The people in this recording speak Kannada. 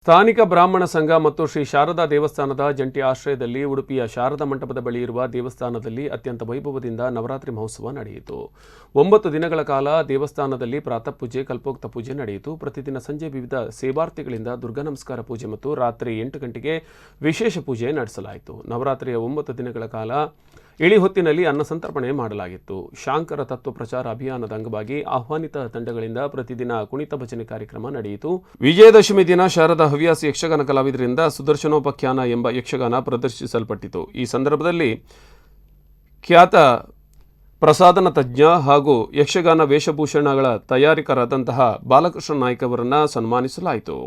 ಸ್ಥಾನಿಕ ಬ್ರಾಹ್ಮಣ ಸಂಘ ಮತ್ತು ಶ್ರೀ ಶಾರದಾ ದೇವಸ್ಥಾನದ ಜಂಟಿ ಆಶ್ರಯದಲ್ಲಿ ಉಡುಪಿಯ ಶಾರದಾ ಮಂಟಪದ ಬಳಿ ಇರುವ ದೇವಸ್ಥಾನದಲ್ಲಿ ಅತ್ಯಂತ ವೈಭವದಿಂದ ನವರಾತ್ರಿ ಮಹೋತ್ಸವ ನಡೆಯಿತು. 9 ದಿನಗಳ ಕಾಲ ದೇವಸ್ಥಾನದಲ್ಲಿ ಪ್ರಾತಃ ಪೂಜೆ, ಕಲ್ಪೋಕ್ತ ಪೂಜೆ ನಡೆಯಿತು. ಪ್ರತಿದಿನ ಸಂಜೆ ವಿವಿಧ ಸೇವಾರ್ಥಿಗಳಿಂದ ದುರ್ಗಾ ನಮಸ್ಕಾರ ಪೂಜೆ ಮತ್ತು ರಾತ್ರಿ 8 ಗಂಟೆಗೆ ವಿಶೇಷ ಪೂಜೆ ನಡೆಸಲಾಯಿತು. ನವರಾತ್ರಿಯ 9 ದಿನಗಳ ಕಾಲ ಇಳಿ ಹೊತ್ತಿನಲ್ಲಿ ಅನ್ನ ಸಂತರ್ಪಣೆ ಮಾಡಲಾಗಿತ್ತು. ಶಾಂಕರ ತತ್ವ ಪ್ರಚಾರ ಅಭಿಯಾನದ ಅಂಗವಾಗಿ ಆಹ್ವಾನಿತ ತಂಡಗಳಿಂದ ಪ್ರತಿದಿನ ಕುಣಿತ ಭಜನೆ ಕಾರ್ಯಕ್ರಮ ನಡೆಯಿತು. ವಿಜಯದಶಮಿ ದಿನ ಶಾರದಾ ಹವ್ಯಾಸಿ ಯಕ್ಷಗಾನ ಕಲಾವಿದರಿಂದ ಸುದರ್ಶನೋಪಾಖ್ಯಾನ ಎಂಬ ಯಕ್ಷಗಾನ ಪ್ರದರ್ಶಿಸಲ್ಪಟ್ಟಿತು. ಈ ಸಂದರ್ಭದಲ್ಲಿ ಖ್ಯಾತ ಪ್ರಸಾದನ ತಜ್ಞ ಹಾಗೂ ಯಕ್ಷಗಾನ ವೇಷಭೂಷಣಗಳ ತಯಾರಿಕರಾದಂತಹ ಬಾಲಕೃಷ್ಣ ನಾಯ್ಕ ಅವರನ್ನು ಸನ್ಮಾನಿಸಲಾಯಿತು.